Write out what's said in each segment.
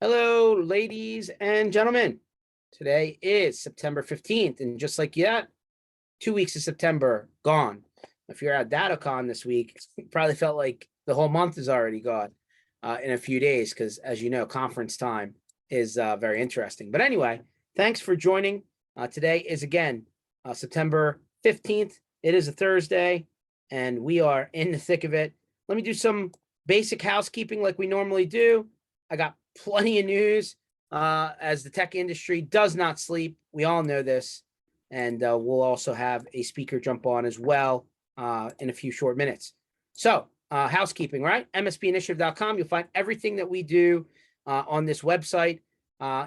Hello, ladies and gentlemen. Today is September 15th, and just like that, 2 weeks of September gone. If you're at DataCon this week, it probably felt like the whole month is already gone in a few days, because as you know, conference time is very interesting. But anyway, thanks for joining. Today is again September 15th. It is a Thursday, and we are in the thick of it. Let me do some basic housekeeping like we normally do. I got plenty of news as the tech industry does not sleep. We all know this. And we'll also have a speaker jump on as well in a few short minutes. So housekeeping, right? MSPinitiative.com. You'll find everything that we do on this website,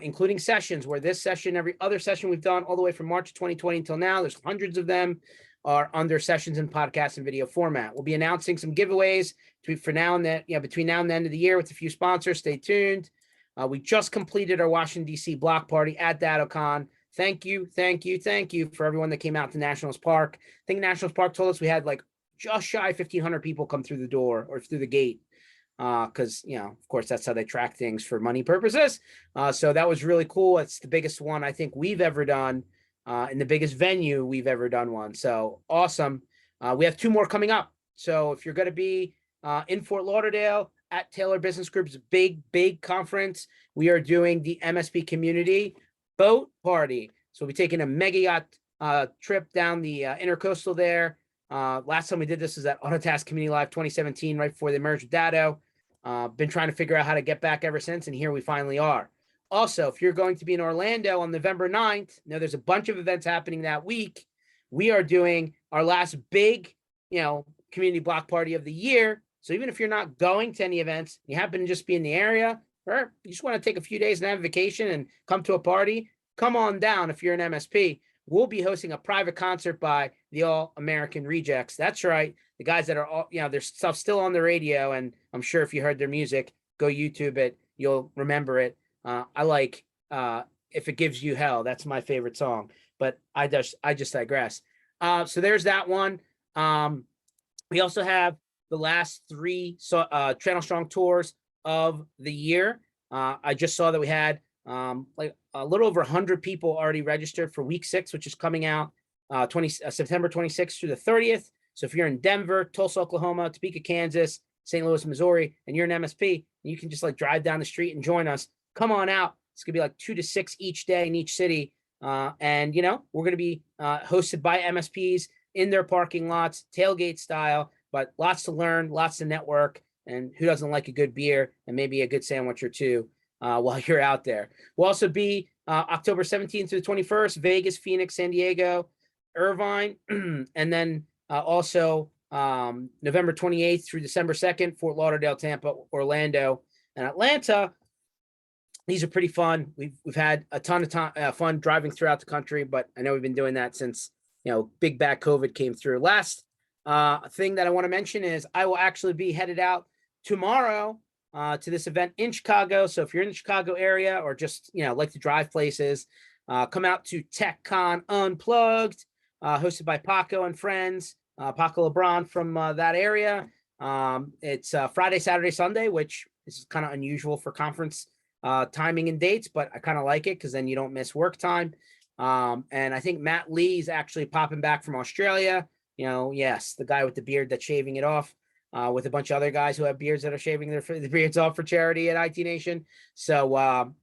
including sessions, where this session, every other session we've done all the way from March 2020 until now, there's hundreds of them, are under sessions and podcast and video format. We'll be announcing some giveaways for now and then, between now and the end of the year with a few sponsors. Stay tuned. We just completed our Washington, D.C. block party at DataCon. Thank you for everyone that came out to Nationals Park. I think Nationals Park told us we had like just shy of 1,500 people come through the door or through the gate. Because, of course, that's how they track things for money purposes. So that was really cool. It's the biggest one I think we've ever done. In the biggest venue we've ever done one. So awesome. We have 2 more coming up. So if you're going to be in Fort Lauderdale at Taylor Business Group's big conference, we are doing the MSP Community Boat Party. So we'll be taking a mega yacht trip down the intercoastal there. Last time we did this was at Autotask Community Live 2017, right before they merged with Datto. Been trying to figure out how to get back ever since, and here we finally are. Also, if you're going to be in Orlando on November 9th, there's a bunch of events happening that week. We are doing our last big, community block party of the year. So even if you're not going to any events, you happen to just be in the area, or you just want to take a few days and have a vacation and come to a party, come on down if you're an MSP. We'll be hosting a private concert by the All American Rejects. That's right. The guys that are all, their stuff still on the radio. And I'm sure if you heard their music, go YouTube it. You'll remember it. I like If It Gives You Hell. That's my favorite song, but I just digress. So there's that one. We also have the last 3 Channel Strong tours of the year. I just saw that we had like a little over 100 people already registered for week 6, which is coming out September 26th through the 30th. So if you're in Denver, Tulsa, Oklahoma, Topeka, Kansas, St. Louis, Missouri, and you're an MSP, you can just like drive down the street and join us. Come on out. It's gonna be like 2 to 6 each day in each city. And we're gonna be hosted by MSPs in their parking lots, tailgate style, but lots to learn, lots to network. And who doesn't like a good beer and maybe a good sandwich or two while you're out there? We'll also be October 17th to the 21st, Vegas, Phoenix, San Diego, Irvine, and then also November 28th through December 2nd, Fort Lauderdale, Tampa, Orlando, and Atlanta. These are pretty fun. We've had a ton of fun driving throughout the country, but I know we've been doing that since big bad COVID came through. Last thing that I want to mention is I will actually be headed out tomorrow to this event in Chicago. So if you're in the Chicago area or just like to drive places, come out to TechCon Unplugged, hosted by Paco and friends. Paco LeBron from that area. It's Friday, Saturday, Sunday, which is kind of unusual for conference timing and dates, but I kind of like it because then you don't miss work time. And I think Matt Lee is actually popping back from Australia. Yes, the guy with the beard that's shaving it off, with a bunch of other guys who have beards that are shaving their beards off for charity at IT Nation. So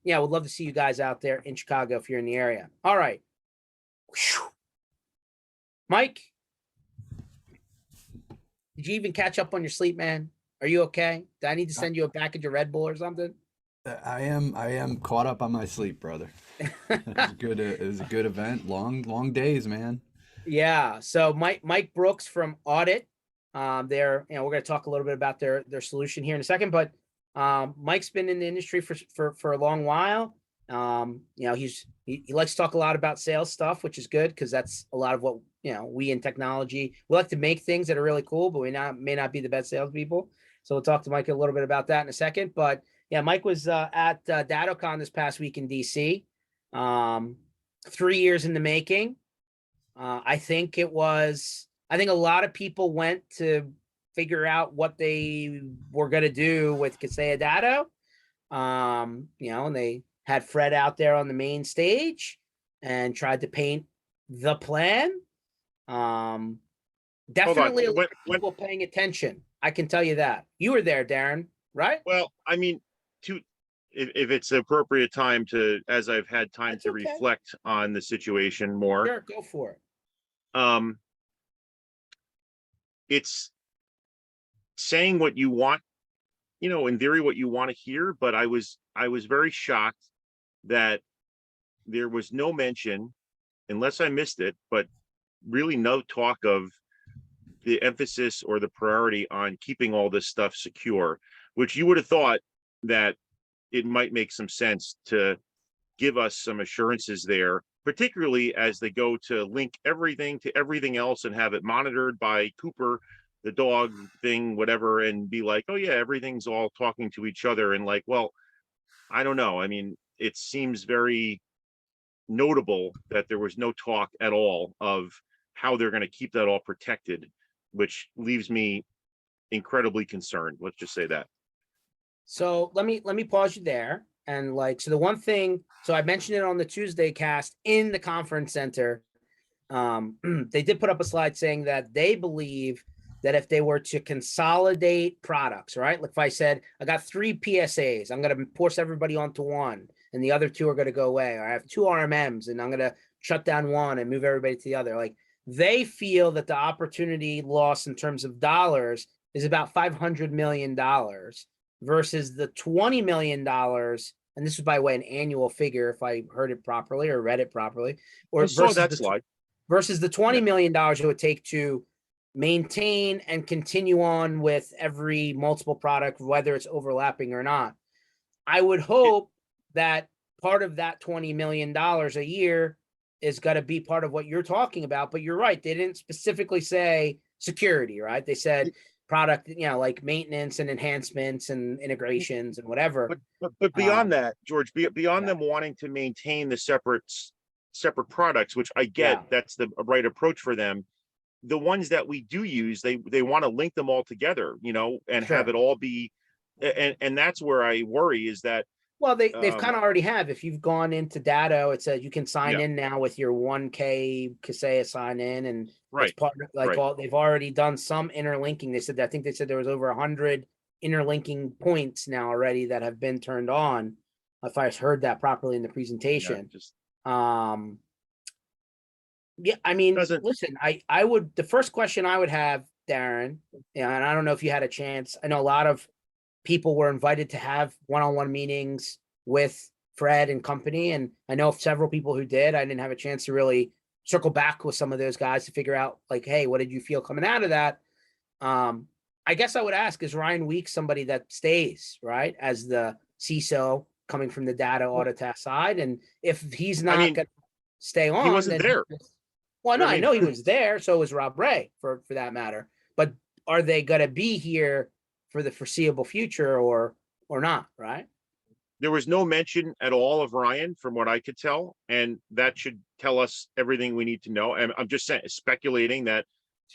we'd love to see you guys out there in Chicago if you're in the area. All right. Whew. Mike, did you even catch up on your sleep, man? Are you okay? Do I need to send you a package of Red Bull or something? I am caught up on my sleep, brother. It was a good event. Long days, man. Yeah. So Mike Brooks from Audit, we're going to talk a little bit about their solution here in a second, but Mike's been in the industry for a long while. He likes to talk a lot about sales stuff, which is good because that's a lot of what we in technology, we like to make things that are really cool, but we may not be the best salespeople. So we'll talk to Mike a little bit about that in a second. But yeah, Mike was at DataCon this past week in DC. 3 years in the making. I think a lot of people went to figure out what they were going to do with Kaseya Datto. And they had Fred out there on the main stage and tried to paint the plan. Hold on. Definitely a lot of When people paying attention. I can tell you that. You were there, Darren, right? well, I mean, to if it's the appropriate time to, as I've had time That's to okay. reflect on the situation more, Sure, go for it. it's saying what you want, in theory, what you want to hear. But I was very shocked that there was no mention, unless I missed it, but really no talk of the emphasis or the priority on keeping all this stuff secure, which you would have thought that it might make some sense to give us some assurances there, particularly as they go to link everything to everything else and have it monitored by Cooper, the dog thing, whatever, and be like, oh yeah, everything's all talking to each other. And like, well, I don't know. I mean, it seems very notable that there was no talk at all of how they're going to keep that all protected, which leaves me incredibly concerned. Let's just say that. So let me pause you there. And so the one thing, so I mentioned it on the Tuesday cast in the conference center. They did put up a slide saying that they believe that if they were to consolidate products, right? Like if I said, I got 3 PSAs, I'm going to force everybody onto one and the other 2 are going to go away. Or I have 2 RMMs and I'm going to shut down one and move everybody to the other. Like they feel that the opportunity loss in terms of dollars is about $500 million versus the $20 million. And this is by way an annual figure, if I heard it properly or read it properly, or I saw versus that the slide. versus the $20 million it would take to maintain and continue on with every multiple product, whether it's overlapping or not. I would hope that part of that $20 million a year is going to be part of what you're talking about. But you're right. They didn't specifically say security, right? They said product, like maintenance and enhancements and integrations and whatever. But beyond that, George, beyond Yeah. them wanting to maintain the separate products, which I get, Yeah. that's the right approach for them. The ones that we do use, they want to link them all together, and have Sure. it all be, and that's where I worry is that, Well, they've kind of already have. If you've gone into Datto, it says you can sign yeah, in now with your 1K Kaseya sign in, and it's right, part of right. all. They've already done some interlinking. They said, I think they said there was over 100 interlinking points now already that have been turned on. If I heard that properly in the Yeah, presentation. just Yeah, I mean, doesn't. listen, I would, the first question I would have, Darren, and I don't know if you had a chance. I know a lot of people were invited to have one-on-one meetings with Fred and company, and I know several people who did. I didn't have a chance to really circle back with some of those guys to figure out, like, hey, what did you feel coming out of that? I guess I would ask, is Ryan Weeks somebody that stays, right, as the CISO coming from the data audit task side? And if he's I not mean, going to stay he on, wasn't then there. well, no, I I mean, know he was there. So was Rob Ray, for that matter. But are they going to be here for the foreseeable future or not? Right? there was no mention at all of Ryan, from what I could tell, and that should tell us everything we need to know. And I'm just saying, speculating that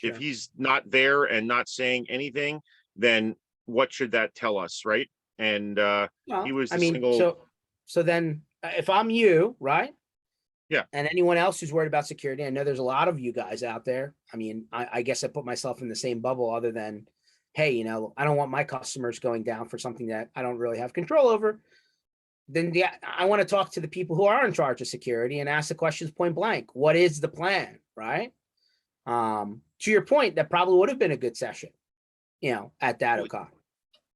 if Sure. he's not there and not saying anything, then what should that tell us, right? And he Well, was I the mean, single. so then if I'm you, right? Yeah. And anyone else who's worried about security, I know there's a lot of you guys out there. I mean, I guess I put myself in the same bubble, other than, hey, I don't want my customers going down for something that I don't really have control over. Then I want to talk to the people who are in charge of security and ask the questions point blank. What is the plan, right? To your point, that probably would have been a good session, at DataCon.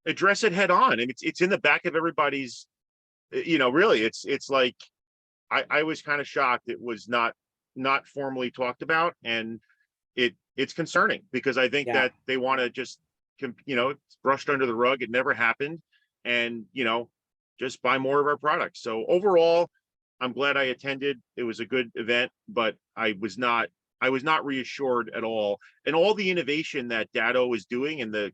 Address it head on, and it's in the back of everybody's. Really, it's like I was kind of shocked it was not formally talked about, and it's concerning because I think Yeah. that they want to just it's brushed under the rug. It never happened, and just buy more of our products. So overall, I'm glad I attended. It was a good event, but I was not reassured at all. And all the innovation that Datto is doing and the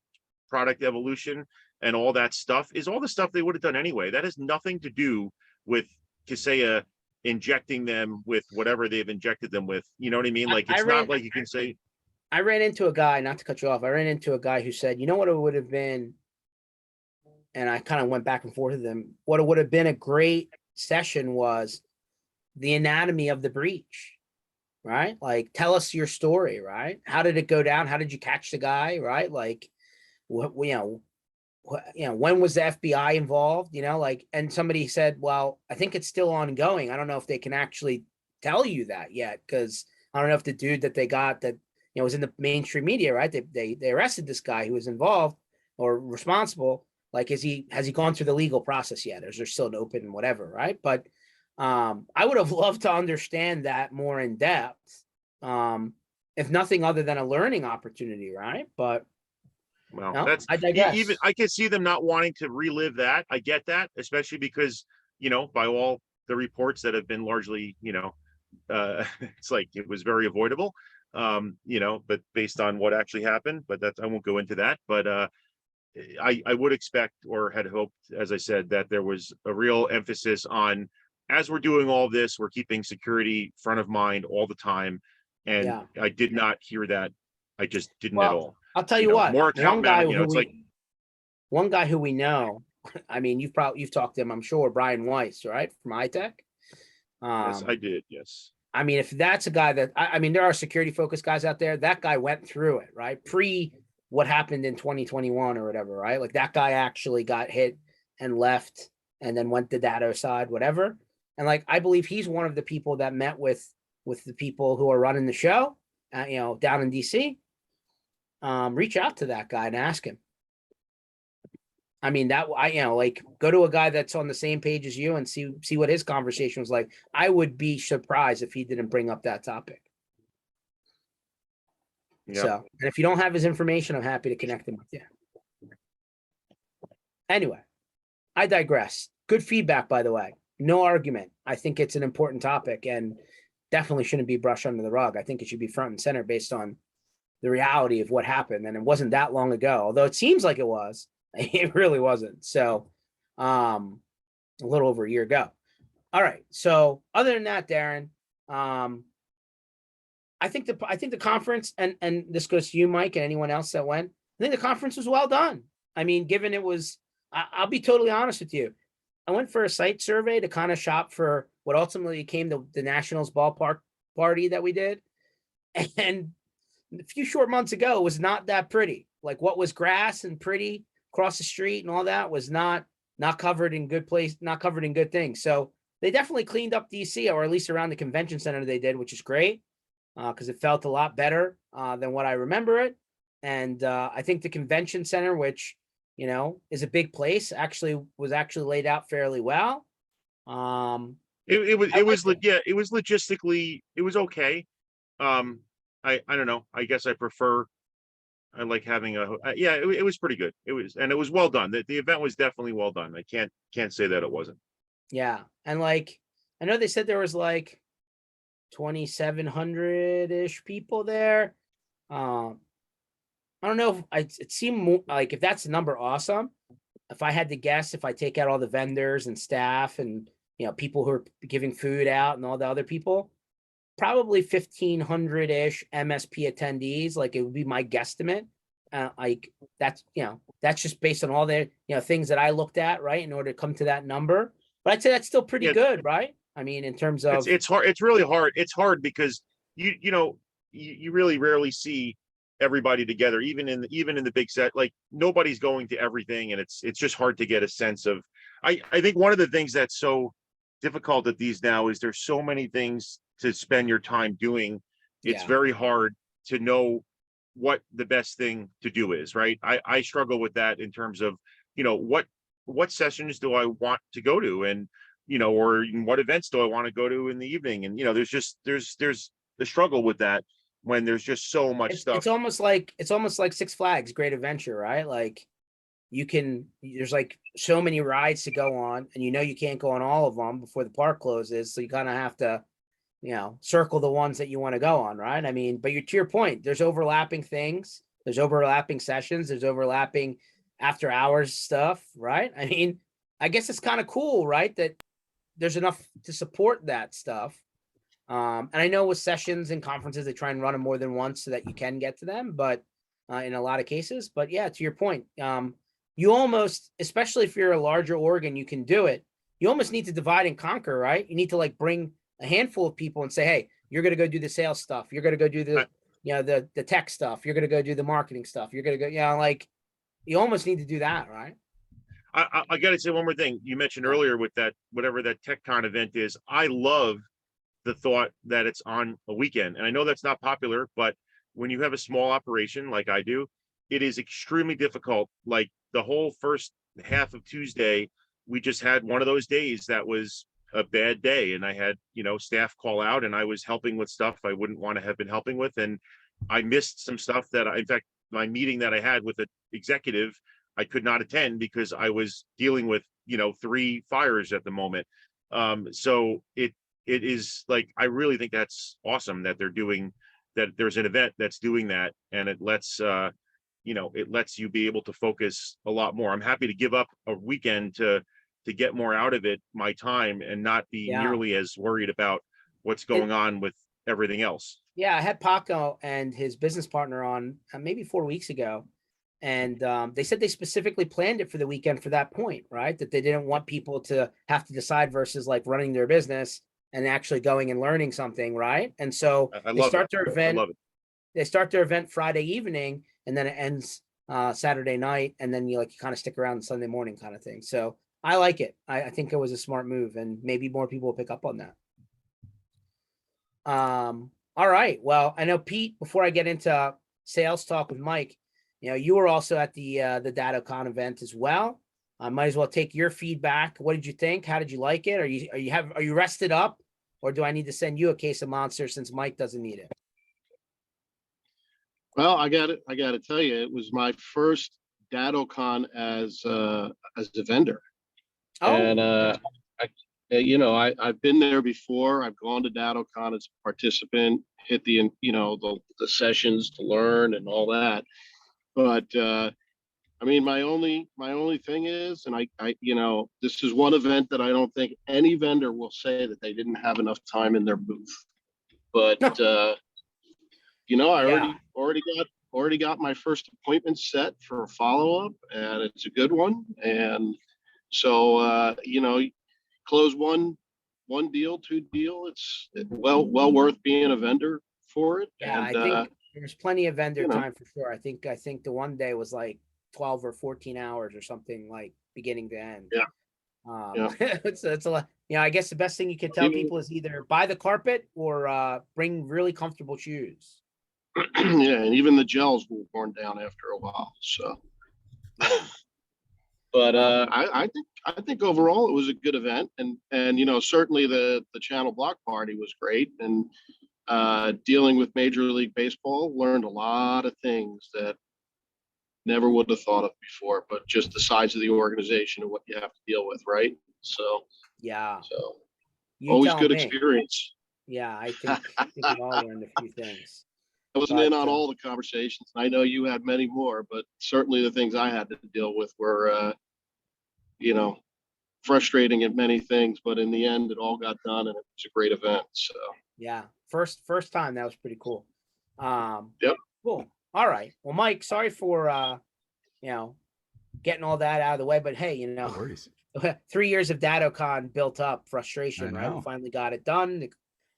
product evolution and all that stuff is all the stuff they would have done anyway. That has nothing to do with Kaseya injecting them with whatever they've injected them with. You know what I mean? Like, it's not like you can say. I ran into a guy, not to cut you off. I ran into a guy who said, you know what it would have been and I kind of went back and forth with him. What would have been a great session was the anatomy of the breach, right? Like, tell us your story, right? How did it go down? How did you catch the guy, right? Like, what, when was the FBI involved? Like, and somebody said, well, I think it's still ongoing. I don't know if they can actually tell you that yet, because I don't know if the dude that they got that was in the mainstream media, right? They arrested this guy who was involved or responsible. Like, has he gone through the legal process yet? Or is there still an open whatever, right? But I would have loved to understand that more in depth, if nothing other than a learning opportunity, right? But Well, no, that's I digress. even I can see them not wanting to relive that. I get that, especially because, by all the reports that have been largely, it's like it was very avoidable. But based on what actually happened, but that's, I won't go into that. But I would expect, or had hoped, as I said, that there was a real emphasis on, as we're doing all this, we're keeping security front of mind all the time. And Yeah. I did not hear that. I just didn't at all. I'll tell you what, more account management, it's like, one guy who we know, I mean, you've talked to him, I'm sure, Brian Weiss, right? From iTech. yes, I did. Yes. I mean, if that's a guy that, I mean, there are security focused guys out there. That guy went through it, right? Pre what happened in 2021 or whatever, right? Like, that guy actually got hit and left and then went to data side, whatever. And like, I believe he's one of the people that met with the people who are running the show, down in DC. Reach out to that guy and ask him. I mean, that like, go to a guy that's on the same page as you and see what his conversation was like. I would be surprised if he didn't bring up that topic. Yeah. So, and if you don't have his information, I'm happy to connect him with you. Anyway, I digress. Good feedback, by the way. No argument. I think it's an important topic and definitely shouldn't be brushed under the rug. I think it should be front and center based on the reality of what happened. And it wasn't that long ago, although it seems like it was. It really wasn't. So, a little over a year ago. All right. So, other than that, Darren, I think the conference, and this goes to you, Mike, and anyone else that went, I think the conference was well done. I mean, given it was, I'll be totally honest with you. I went for a site survey to kind of shop for what ultimately became the Nationals ballpark party that we did. And a few short months ago, it was not that pretty. Like, what was grass and pretty across the street and all that was not covered in good place, not covered in good things. So they definitely cleaned up DC, or at least around the convention center they did, which is great, because it felt a lot better than what I remember it. And I think the convention center, which is a big place, was laid out fairly well. It was logistically, it was okay. I don't know. I guess I like having it was pretty good. It was well done. The event was definitely well done. I can't say that it wasn't. Yeah. And like, I know they said there was like 2,700-ish people there. I don't know if it seemed more like, if that's the number, awesome. If I had to guess, if I take out all the vendors and staff and people who are giving food out and all the other people, probably 1,500-ish MSP attendees. Like, it would be my guesstimate. Like, that's just based on all the things that I looked at, right, in order to come to that number. But I'd say that's still pretty good, right? I mean, in terms of, it's hard. It's really hard. It's hard because you really rarely see everybody together, even in the big set. Like, nobody's going to everything, and it's just hard to get a sense of. I think one of the things that's so difficult at these now is there's so many things to spend your time doing. It's very hard to know what the best thing to do is, right? I struggle with that in terms of, what sessions do I want to go to, and or what events do I want to go to in the evening, and there's the struggle with that when there's just so much stuff. It's almost like Six Flags Great Adventure, right? Like, there's like so many rides to go on, and you can't go on all of them before the park closes, so you kind of have to circle the ones that you want to go on, right? I mean, but to your point, there's overlapping things, there's overlapping sessions, there's overlapping after hours stuff, right? I mean, I guess it's kind of cool, right, that there's enough to support that stuff. And I know with sessions and conferences, they try and run them more than once so that you can get to them, but in a lot of cases. But yeah, to your point, you almost, especially if you're a larger org and you can do it, you almost need to divide and conquer, right? You need to like bring a handful of people and say, hey, you're going to go do the sales stuff. You're going to go do the, the tech stuff. You're going to go do the marketing stuff. You're going to go, like you almost need to do that, right? I got to say one more thing. You mentioned earlier with that, whatever that TechCon event is, I love the thought that it's on a weekend. And I know that's not popular, but when you have a small operation like I do, it is extremely difficult. Like the whole first half of Tuesday, we just had one of those days that was a bad day. And I had, staff call out and I was helping with stuff I wouldn't want to have been helping with. And I missed some stuff in fact, my meeting that I had with the executive, I could not attend because I was dealing with, 3 fires at the moment. So it is like, I really think that's awesome that they're doing that. There's an event that's doing that, and it lets, it lets you be able to focus a lot more. I'm happy to give up a weekend to get more out of it, my time, and not be nearly as worried about what's going on with everything else. Yeah, I had Paco and his business partner on maybe 4 weeks ago. And they said they specifically planned it for the weekend for that point, right? That they didn't want people to have to decide versus like running their business and actually going and learning something, right? And so they start their event. They start their event Friday evening, and then it ends Saturday night, and then you kind of stick around Sunday morning, kind of thing. So I like it. I think it was a smart move, and maybe more people will pick up on that. All right. Well, I know Pete. Before I get into sales talk with Mike, you were also at the DataCon event as well. I might as well take your feedback. What did you think? How did you like it? Are you rested up, or do I need to send you a case of Monster since Mike doesn't need it? Well, I got to tell you, it was my first DataCon as a vendor. Oh, and I've been there before. I've gone to DataCon as a participant, hit the sessions to learn and all that. But my only thing is, and this is one event that I don't think any vendor will say that they didn't have enough time in their booth. But I already got my first appointment set for a follow up, and it's a good one. And so close one deal, 2 deal. It's well worth being a vendor for it. Yeah, and, I think there's plenty of vendor time for sure. I think the one day was like 12 or 14 hours or something, like beginning to end. Yeah. It's a lot. I guess the best thing you can tell people is either buy the carpet or bring really comfortable shoes. Yeah, and even the gels will worn down after a while. So, but I think overall it was a good event, and certainly the channel block party was great, and dealing with Major League Baseball, learned a lot of things that never would have thought of before, but just the size of the organization and what you have to deal with, right? So always good experience. Yeah, I think we all learned a few things. I wasn't in on all the conversations. I know you had many more, but certainly the things I had to deal with were, frustrating at many things. But in the end, it all got done, and it was a great event. So yeah, first time, that was pretty cool. Yep. Cool. All right. Well, Mike, sorry for getting all that out of the way, but hey, No worries. 3 years of DataCon built up frustration, right? We finally got it done.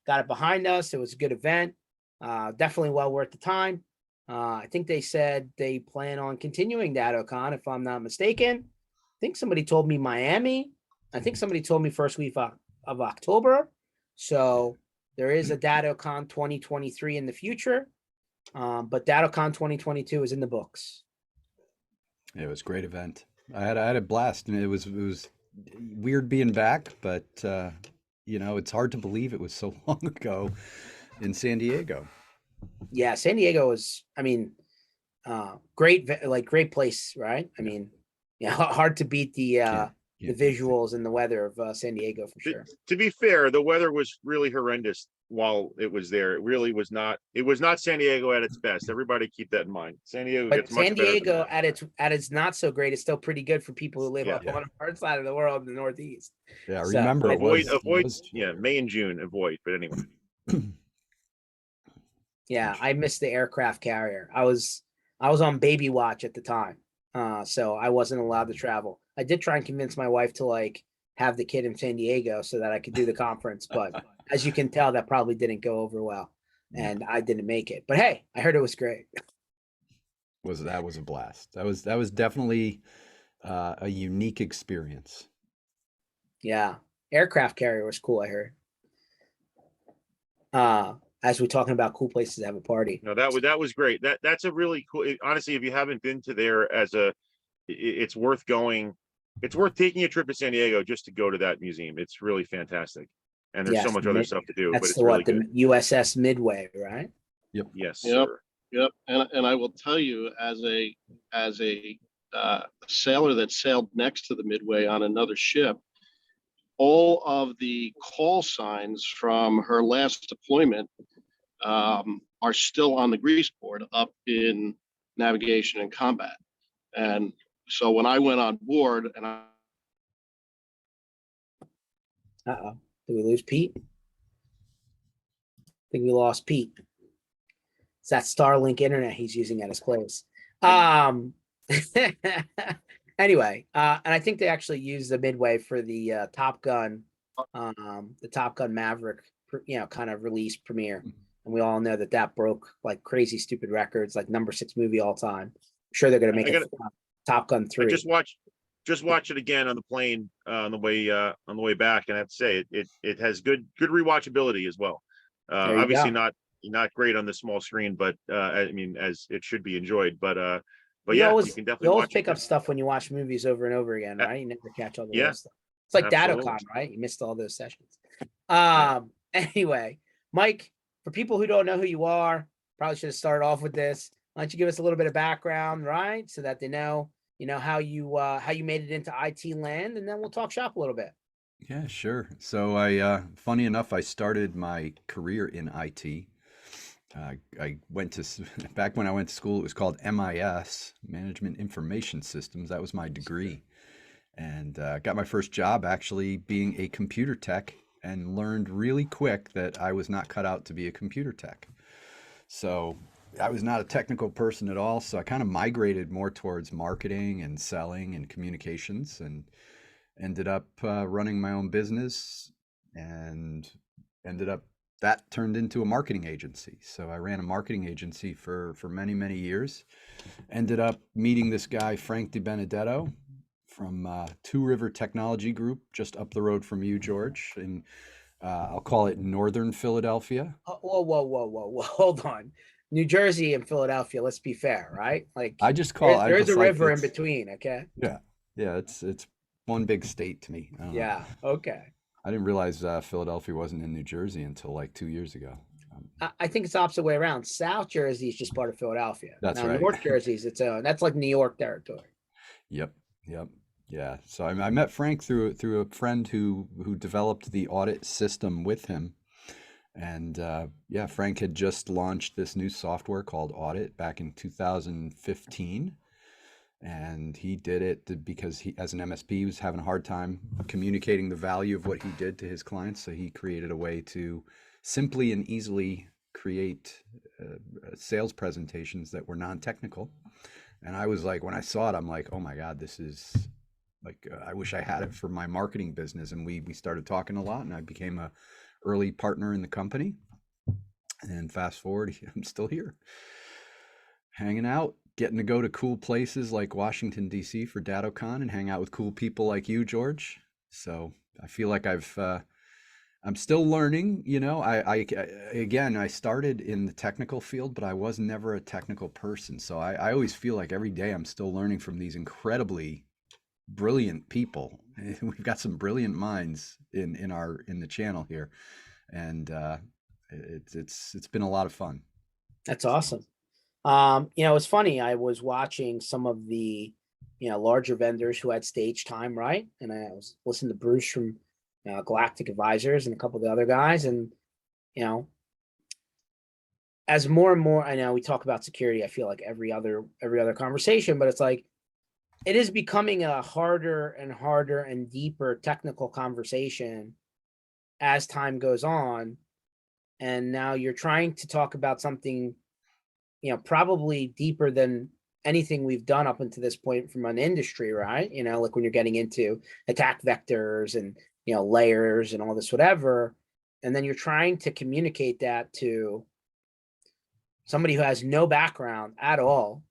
Got it behind us. It was a good event. Definitely well worth the time. I think they said they plan on continuing DataCon, if I'm not mistaken. I think somebody told me Miami. I think somebody told me first week of October. So there is a DataCon 2023 in the future. But DataCon 2022 is in the books. It was a great event. I had a blast, and it was weird being back, but it's hard to believe it was so long ago in San Diego. Yeah, San Diego is, great place, right? Hard to beat the visuals and the weather of San Diego for sure. To be fair, the weather was really horrendous while it was there. It really was not. It was not San Diego at its best. Everybody keep that in mind. San Diego gets much better. San Diego at its not so great is still pretty good for people who live up on our side of the world in the Northeast. Yeah, remember avoid May and June. Avoid, but anyway. Yeah, I missed the aircraft carrier. I was on baby watch at the time. So I wasn't allowed to travel. I did try and convince my wife to like have the kid in San Diego so that I could do the conference, but as you can tell, that probably didn't go over well, and I didn't make it. But hey, I heard it was great. That was a blast. That was definitely a unique experience. Yeah, aircraft carrier was cool. I heard. As we're talking about cool places to have a party. No, that was great. That's a really cool. Honestly, if you haven't been to there it's worth going. It's worth taking a trip to San Diego just to go to that museum. It's really fantastic, and there's so Yes, much other stuff to do. But that's it's the really the good. USS Midway, right? Yep. Yes, Yep. sir. Yep. And I will tell you, as a sailor that sailed next to the Midway on another ship, all of the call signs from her last deployment are still on the grease board up in navigation and combat. And so when I went on board and Uh-oh. Did we lose Pete? I think we lost Pete. It's that Starlink internet he's using at his place. Anyway, and I think they actually used the Midway for the Top Gun Maverick, kind of release premiere. And we all know that broke like crazy stupid records, like #6 movie all time. I'm sure they're going to make Top Gun 3. I just watch it again on the plane on the way back, and I have to say it has good rewatchability as well. Obviously not great on the small screen, but I mean, as it should be enjoyed. But yeah, you can definitely always watch pick it. up stuff when you watch movies over and over again, right? You never catch all the little stuff. It's like Absolutely. DataCon, right? You missed all those sessions. Anyway, Mike, for people who don't know who you are, probably should have started off with this. Why don't you give us a little bit of background, right? So that they know, how you made it into IT land, and then we'll talk shop a little bit. Yeah, sure. So funny enough, I started my career in IT. I went to, back when I went to school, it was called MIS, Management Information Systems. That was my degree. And got my first job actually being a computer tech, and learned really quick that I was not cut out to be a computer tech. So I was not a technical person at all. So I kind of migrated more towards marketing and selling and communications, and ended up running my own business, and that turned into a marketing agency. So I ran a marketing agency for many, many years. Ended up meeting this guy, Frank DiBenedetto, from Two River Technology Group, just up the road from you, George, in I'll call it Northern Philadelphia. Whoa. Hold on. New Jersey and Philadelphia, let's be fair, right? Like there's a river in between, okay? Yeah. It's one big state to me. Yeah, okay. I didn't realize Philadelphia wasn't in New Jersey until like 2 years ago. I think it's the opposite way around. South Jersey is just part of Philadelphia. That's now, right. North Jersey is its own. That's like New York territory. Yep. Yeah. So I met Frank through a friend who developed the audit system with him. And Frank had just launched this new software called Audit back in 2015. And he did it because he, as an MSP, was having a hard time communicating the value of what he did to his clients. So he created a way to simply and easily create sales presentations that were non-technical. And I was like, when I saw it, I'm like, oh my God, this is like, I wish I had it for my marketing business. And we started talking a lot, and I became a early partner in the company. And fast forward, I'm still here, hanging out, getting to go to cool places like Washington, D.C. for DataCon, and hang out with cool people like you, George. So I feel like I'm still learning. I started in the technical field, but I was never a technical person. So I always feel like every day I'm still learning from these incredibly brilliant people. We've got some brilliant minds in the channel here, and it's been a lot of fun. That's awesome. It's funny. I was watching some of the, larger vendors who had stage time, right? And I was listening to Bruce from Galactic Advisors and a couple of the other guys. And, as more and more, I know we talk about security, I feel like every other conversation, but it's like, it is becoming a harder and harder and deeper technical conversation as time goes on. And now you're trying to talk about something, probably deeper than anything we've done up until this point from an industry, right? You know, like when you're getting into attack vectors and, you know, layers and all this, whatever. And then you're trying to communicate that to somebody who has no background at all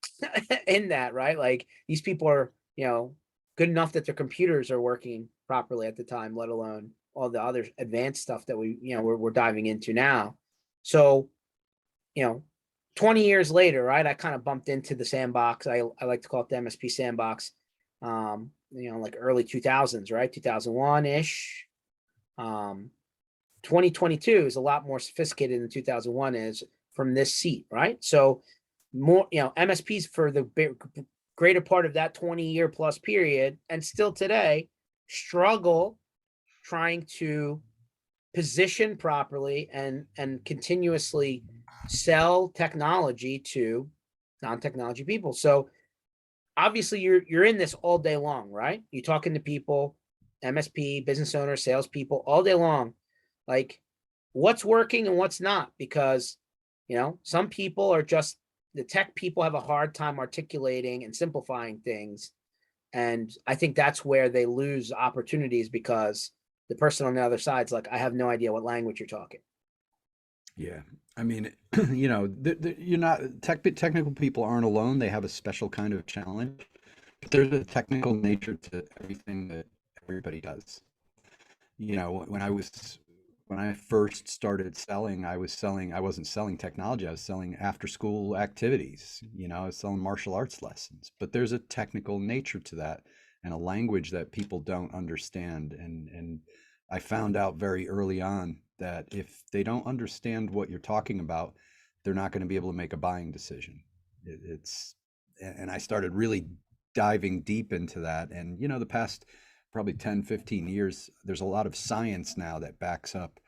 in that, right? Like these people are, you know, good enough that their computers are working properly at the time, let alone all the other advanced stuff that we, you know, we're diving into now. So, you know, 20 years later, right, I kind of bumped into the sandbox. I like to call it the MSP sandbox, you know, like early 2000s, right? 2001-ish. 2022 is a lot more sophisticated than 2001 is from this seat, right? So more, you know, MSPs for the greater part of that 20-year plus period, and still today, struggle trying to position properly and continuously sell technology to non-technology people. So obviously you're in this all day long, right? You're talking to people, MSP, business owners, salespeople all day long, like what's working and what's not, because, you know, some people are just, the tech people have a hard time articulating and simplifying things. And I think that's where they lose opportunities, because the person on the other side's like, I have no idea what language you're talking. Yeah. I mean, you know, you're not technical people aren't alone. They have a special kind of challenge, but there's a technical nature to everything that everybody does. You know, when I first started selling, I wasn't selling technology. I was selling after school activities. You know, I was selling martial arts lessons, but there's a technical nature to that and a language that people don't understand. And I found out very early on that if they don't understand what you're talking about, they're not going to be able to make a buying decision. And I started really diving deep into that. And, you know, the past probably 10, 15 years, there's a lot of science now that backs up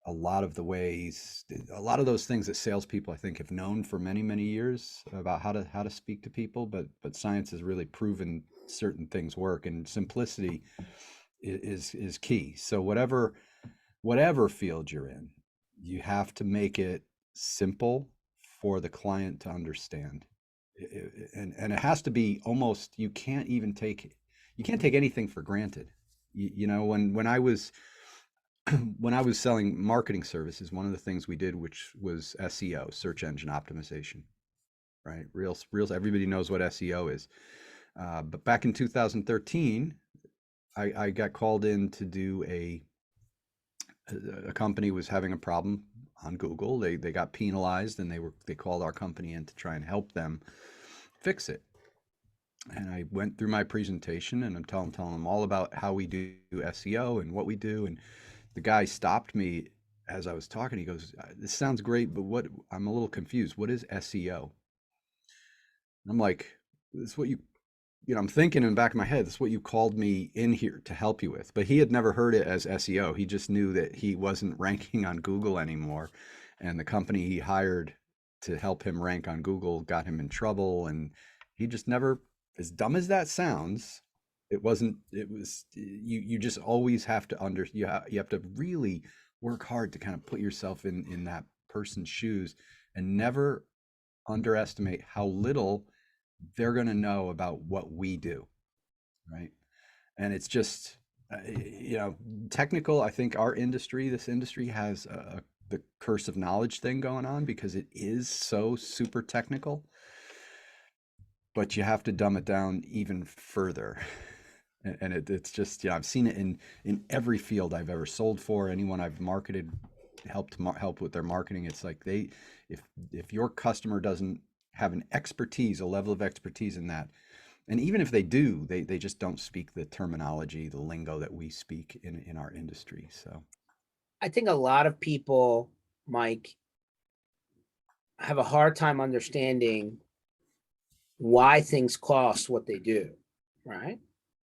a lot of the ways, a lot of those things that salespeople I think have known for many, many years about how to speak to people, but science has really proven certain things work, and simplicity is key. So whatever field you're in, you have to make it simple for the client to understand. And it has to be almost, you can't take anything for granted. You know, when I was when I was selling marketing services, one of the things we did, which was SEO, search engine optimization, right? Real, everybody knows what SEO is. But back in 2013, I got called in to do a company was having a problem on Google. They got penalized, and they called our company in to try and help them fix it. And I went through my presentation, and I'm telling them all about how we do SEO and what we do. And the guy stopped me as I was talking. He goes, "This sounds great, but I'm a little confused. What is SEO?" And I'm like, "This is what you know, I'm thinking in the back of my head, this is what you called me in here to help you with." But he had never heard it as SEO. He just knew that he wasn't ranking on Google anymore. And the company he hired to help him rank on Google got him in trouble. And he just never, as dumb as that sounds, it was, you just always have to you have to really work hard to kind of put yourself in that person's shoes, and never underestimate how little they're going to know about what we do, right? And it's just, you know, technical. I think this industry has the curse of knowledge thing going on, because it is so super technical, but you have to dumb it down even further. And it's just, yeah, I've seen it in every field I've ever sold for, anyone I've marketed, help with their marketing. It's like if your customer doesn't have a level of expertise in that, and even if they do, they just don't speak the terminology, the lingo that we speak in our industry. So I think a lot of people, Mike, have a hard time understanding why things cost what they do, right?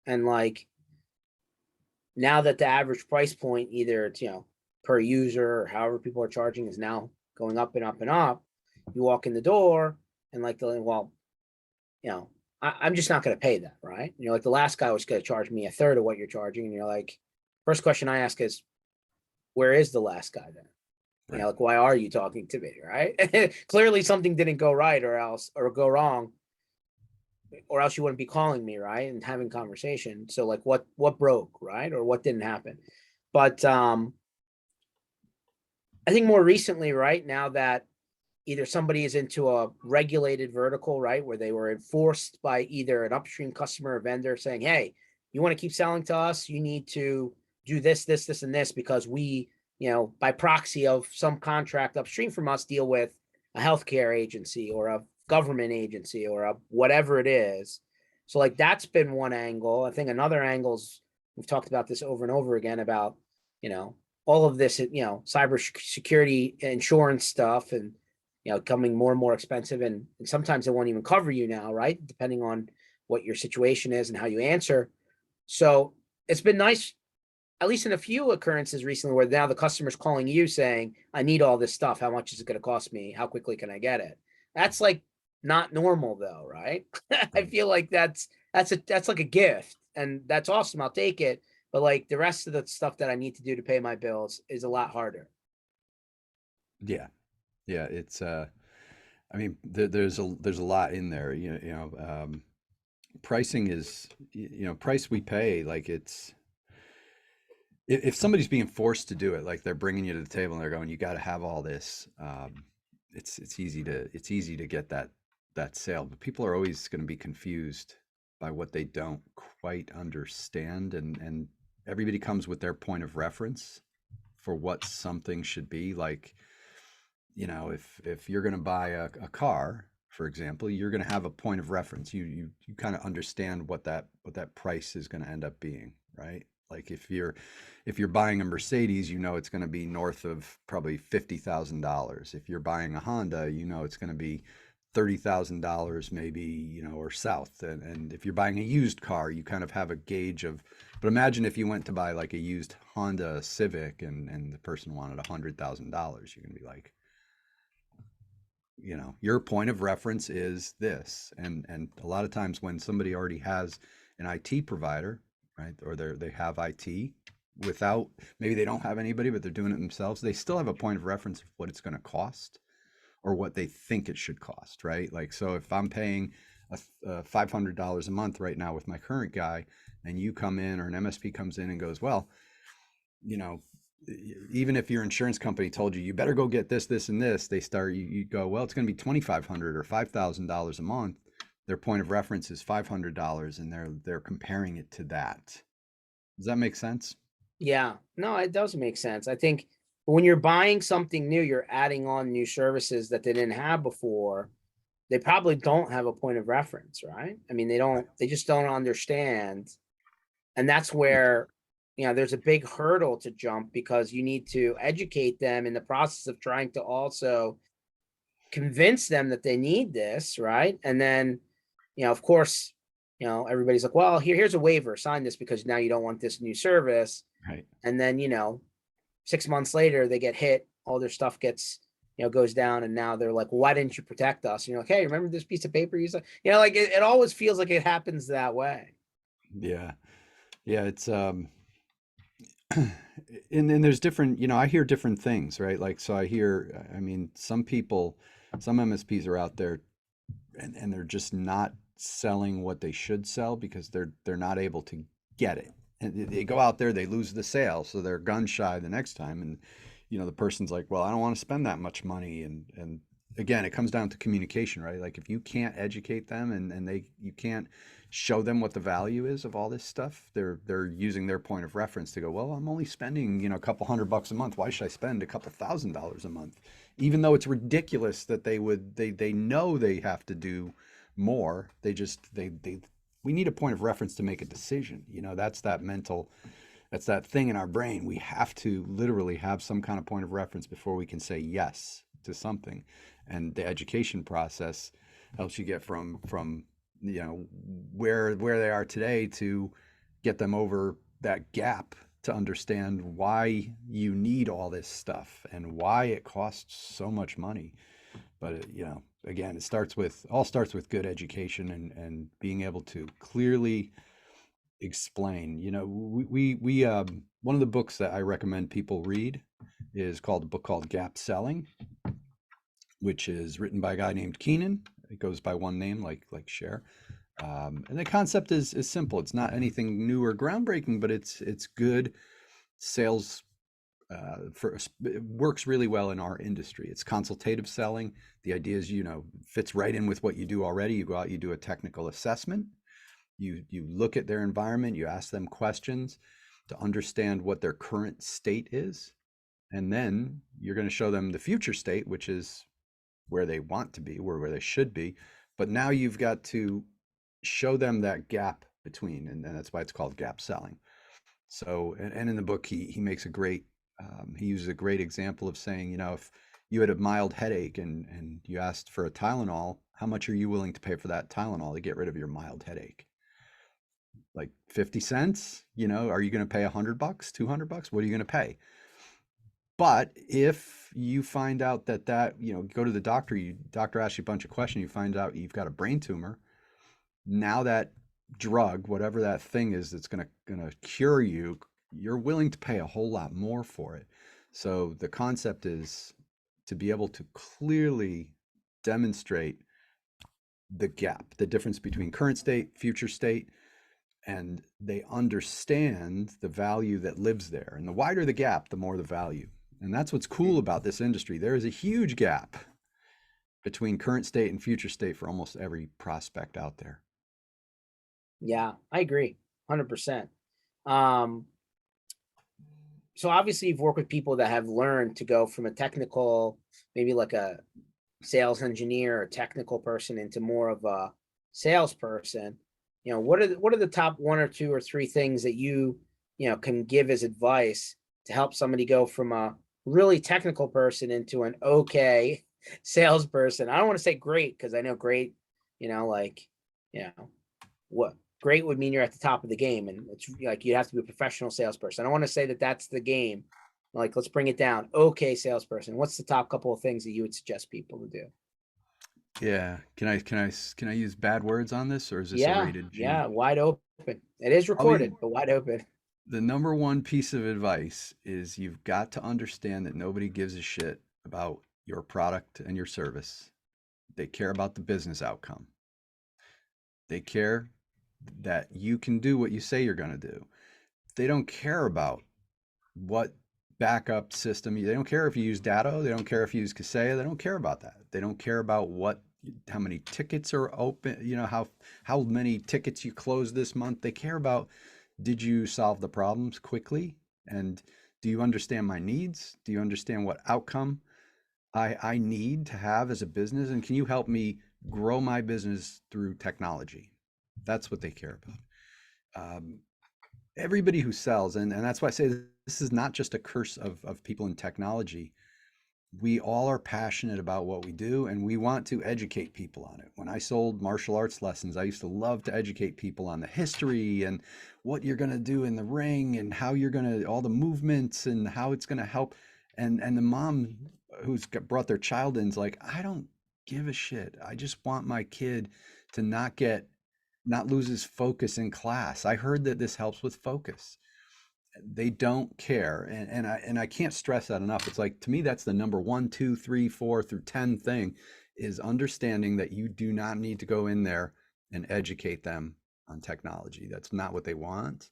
And like, now that the average price point, either it's, you know, per user or however people are charging, is now going up and up and up, you walk in the door and like, well, you know, I'm just not going to pay that, right? You know, like the last guy was going to charge me a third of what you're charging. And you're like, first question I ask is, where is the last guy then? You know, like, why are you talking to me, right? Clearly something didn't go right or go wrong. or else you wouldn't be calling me, right? And having conversation. So like what broke, right? Or what didn't happen. But I think more recently, right, now that either somebody is into a regulated vertical, right, where they were enforced by either an upstream customer or vendor saying, hey, you want to keep selling to us, you need to do this, and this, because we, by proxy of some contract upstream from us, deal with a healthcare agency or a government agency or a whatever it is. So like that's been one angle. I think another angle's, we've talked about this over and over again about, all of this, cyber security insurance stuff, and coming more and more expensive, and sometimes it won't even cover you now, right? Depending on what your situation is and how you answer. So it's been nice, at least in a few occurrences recently, where now the customer's calling you saying, I need all this stuff. How much is it going to cost me? How quickly can I get it? That's like not normal though, right? I feel like that's like a gift, and that's awesome. I'll take it. But like the rest of the stuff that I need to do to pay my bills is a lot harder. Yeah. Yeah. It's, I mean, there's a lot in there, pricing is, price we pay, like it's, if somebody's being forced to do it, like they're bringing you to the table and they're going, you got to have all this. It's easy to get that sale, but people are always going to be confused by what they don't quite understand, and everybody comes with their point of reference for what something should be. Like, if you're going to buy a car, for example, you're going to have a point of reference. You kind of understand what that price is going to end up being, right? Like if you're buying a Mercedes, it's going to be north of probably $50,000. If you're buying a Honda, it's going to be $30,000 maybe, or south. And if you're buying a used car, you kind of have a gauge of. But imagine if you went to buy like a used Honda Civic and the person wanted $100,000, you're going to be like, your point of reference is this. And a lot of times when somebody already has an IT provider, right, or they have IT without, maybe they don't have anybody, but they're doing it themselves, they still have a point of reference of what it's going to cost or what they think it should cost, right? Like, so if I'm paying $500 a month right now with my current guy, and you come in, or an MSP comes in and goes, well, even if your insurance company told you better go get this and this, you go, well, it's going to be $2,500 or $5,000 a month. Their point of reference is $500, and they're comparing it to that. Does that make sense? Yeah, no, it does make sense. I think when you're buying something new, you're adding on new services that they didn't have before. They probably don't have a point of reference, right? I mean, they just don't understand. And that's where, there's a big hurdle to jump, because you need to educate them in the process of trying to also convince them that they need this, right? And then, of course, everybody's like, well, here's a waiver, sign this because now you don't want this new service. Right. And then, 6 months later, they get hit, all their stuff gets, goes down. And now they're like, why didn't you protect us? And you're like, hey, remember this piece of paper you said? Like it always feels like it happens that way. Yeah. Yeah. It's, and then there's different, I hear different things, right? Like, so I mean, some MSPs are out there and they're just not selling what they should sell because they're not able to get it. And they go out there, they lose the sale, so they're gun shy the next time. And the person's like, well, I don't want to spend that much money. And again, it comes down to communication, right? Like if you can't educate them and you can't show them what the value is of all this stuff, they're using their point of reference to go, well, I'm only spending, a couple $100 a month. Why should I spend a couple $1,000 a month? Even though it's ridiculous that they know they have to do more. We need a point of reference to make a decision. That's that thing in our brain. We have to literally have some kind of point of reference before we can say yes to something. And the education process helps you get from where they are today to get them over that gap to understand why you need all this stuff and why it costs so much money. But again, it all starts with good education and being able to clearly explain. We one of the books that I recommend people read is a book called Gap Selling, which is written by a guy named Keenan. It goes by one name, like Cher. And the concept is simple. It's not anything new or groundbreaking, but it's good sales. It works really well in our industry. It's consultative selling. The idea is, fits right in with what you do already. You go out, you do a technical assessment. You look at their environment. You ask them questions to understand what their current state is, and then you're going to show them the future state, which is where they want to be, where they should be. But now you've got to show them that gap between, and that's why it's called gap selling. So, and in the book, he makes a great, he uses a great example of saying, if you had a mild headache and you asked for a Tylenol, how much are you willing to pay for that Tylenol to get rid of your mild headache? Like 50 cents? Are you going to pay $100, $200? What are you going to pay? But if you find out that go to the doctor, doctor asks you a bunch of questions, you find out you've got a brain tumor. Now that drug, whatever that thing is that's going to cure you, you're willing to pay a whole lot more for it. So the concept is to be able to clearly demonstrate the gap, the difference between current state, future state, and they understand the value that lives there. And the wider the gap, the more the value. And that's what's cool about this industry. There is a huge gap between current state and future state for almost every prospect out there. Yeah, I agree 100%. So obviously you've worked with people that have learned to go from a technical, maybe like a sales engineer or technical person, into more of a salesperson. What are the top one or two or three things that you can give as advice to help somebody go from a really technical person into an okay salesperson? I don't want to say great, because I know great, what great would mean you're at the top of the game, and it's like you have to be a professional salesperson. I don't want to say that that's the game. Like, let's bring it down. Okay, salesperson. What's the top couple of things that you would suggest people to do? Yeah. Can I use bad words on this, or is this a Yeah, rated G? yeah, wide open. It is Probably recorded, but wide open. the number one piece of advice is you've got to understand that nobody gives a shit about your product and your service. They care about the business outcome. They care that you can do what you say you're going to do. They don't care about what backup system. They don't care if you use Datto. They don't care if you use Kaseya. They don't care about that. They don't care about how many tickets are open, how many tickets you close this month. They care about, did you solve the problems quickly? And do you understand my needs? Do you understand what outcome I need to have as a business? And can you help me grow my business through technology? That's what they care about. Everybody who sells, and that's why I say this is not just a curse of people in technology. We all are passionate about what we do, and we want to educate people on it. When I sold martial arts lessons, I used to love to educate people on the history and what you're going to do in the ring and how you're going to, all the movements and how it's going to help. And the mom who's brought their child in is like, I don't give a shit. I just want my kid to not lose his focus in class. I heard that this helps with focus. They don't care, and I can't stress that enough. It's like, to me, that's the number 1, 2, 3, 4 through 10 thing, is understanding that you do not need to go in there and educate them on technology. That's not what they want.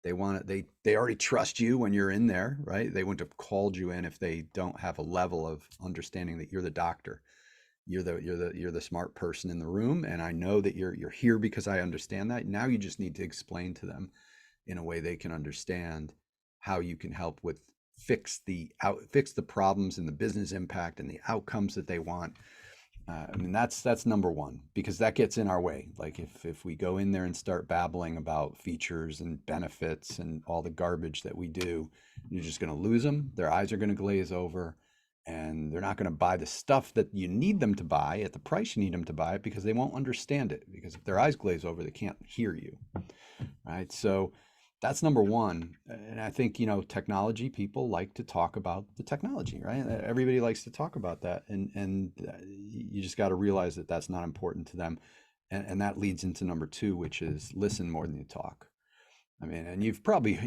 They want it. They already trust you when you're in there, right? They wouldn't have called you in if they don't have a level of understanding that you're the doctor. You're the smart person in the room, and I know that you're here because I understand that. Now you just need to explain to them in a way they can understand how you can help with fix the problems and the business impact and the outcomes that they want. I mean, that's number one, because that gets in our way. Like, if we go in there and start babbling about features and benefits and all the garbage that we do, you're just going to lose them. Their eyes are going to glaze over, and they're not going to buy the stuff that you need them to buy at the price you need them to buy it, because they won't understand it. Because if their eyes glaze over, they can't hear you, right? So that's number one. And I think, technology people like to talk about the technology, right? Everybody likes to talk about that. And you just got to realize that that's not important to them. And that leads into number two, which is listen more than you talk. I mean, and you've probably,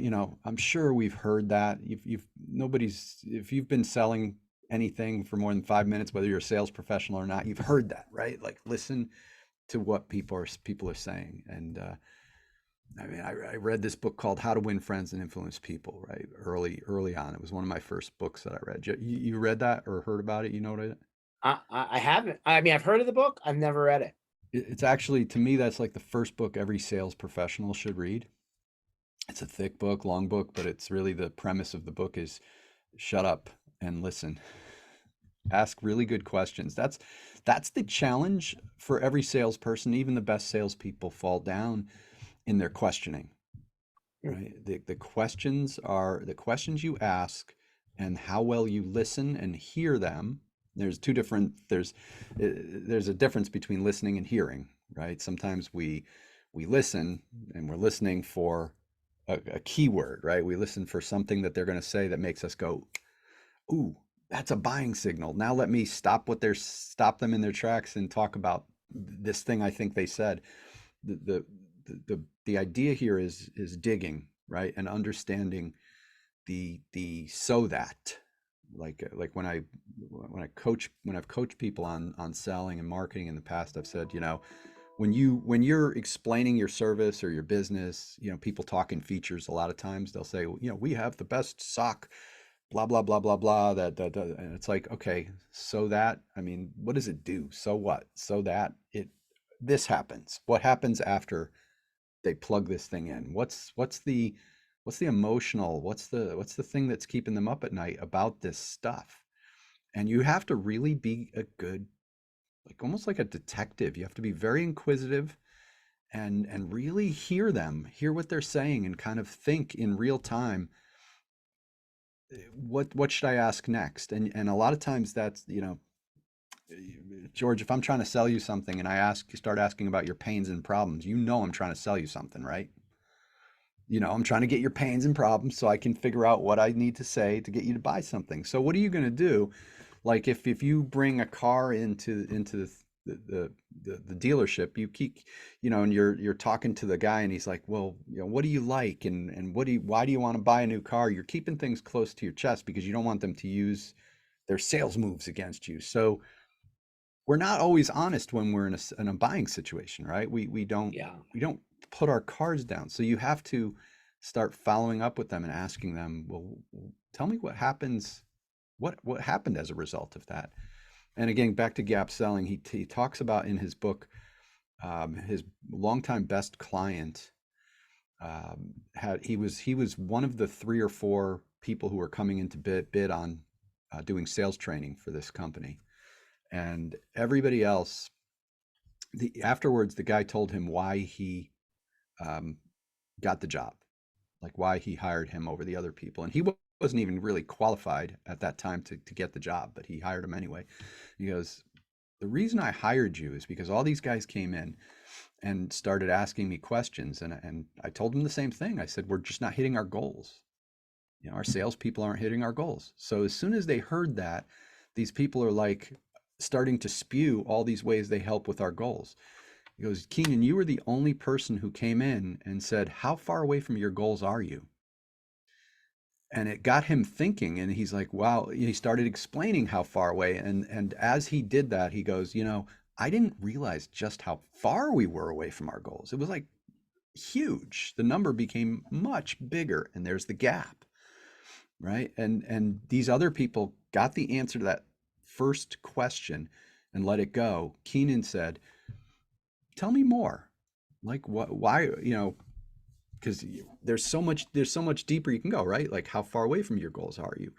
I'm sure we've heard that. If you've been selling anything for more than 5 minutes, whether you're a sales professional or not, you've heard that, right? Like, listen to what people are saying. And I mean, I read this book called How to Win Friends and Influence People, right? Early on. It was one of my first books that I read. You read that or heard about it? You know what I haven't. I mean, I've heard of the book. I've never read it. it's actually, to me, that's like the first book every sales professional should read. It's a thick book, long book, but it's really, the premise of the book is shut up and listen. Ask really good questions. That's the challenge for every salesperson. Even the best salespeople fall down in their questioning, right? The questions are the questions you ask and how well you listen and hear them. There's a difference between listening and hearing, right? Sometimes we listen and we're listening for a keyword, right? We listen for something that they're going to say that makes us go, ooh, that's a buying signal. Now let me stop them in their tracks and talk about this thing I think they said. The idea here is digging, right? And understanding the so that, like when I've coached people on selling and marketing in the past, I've said, when you're explaining your service or your business, people talk in features. A lot of times they'll say, we have the best sock, blah blah blah blah blah. And it's like, okay, so that, I mean, what does it do? So what? So that this happens. What happens after they plug this thing in? What's the emotional? What's the thing that's keeping them up at night about this stuff? And you have to really be a good, like almost like a detective. You have to be very inquisitive and really hear what they're saying, and kind of think in real time, what should I ask next? And a lot of times that's, George, if I'm trying to sell you something and start asking about your pains and problems, I'm trying to sell you something, right? I'm trying to get your pains and problems so I can figure out what I need to say to get you to buy something. So what are you going to do? Like if you bring a car into the dealership, you keep, and you're talking to the guy and he's like, well, what do you like? And why do you want to buy a new car? You're keeping things close to your chest because you don't want them to use their sales moves against you. So we're not always honest when we're in a buying situation, right? We don't put our cards down. So you have to start following up with them and asking them, well, tell me what happens, what happened as a result of that. And again, back to gap selling, he talks about in his book, his longtime best client he was one of the 3 or 4 people who were coming into bid on doing sales training for this company. And everybody else, afterwards, the guy told him why he got the job, like why he hired him over the other people. And he wasn't even really qualified at that time to get the job, but he hired him anyway. He goes, the reason I hired you is because all these guys came in and started asking me questions. And I told them the same thing. I said, we're just not hitting our goals. Our salespeople aren't hitting our goals. So as soon as they heard that, these people are like starting to spew all these ways they help with our goals. He goes, Keenan, you were the only person who came in and said, how far away from your goals are you? And it got him thinking, and he's like, wow. He started explaining how far away. And as he did that, he goes, I didn't realize just how far we were away from our goals. It was like huge. The number became much bigger, and there's the gap, right? And these other people got the answer to that first question and let it go. Keenan said, tell me more. Like why, because there's so much deeper you can go, right? Like how far away from your goals are you?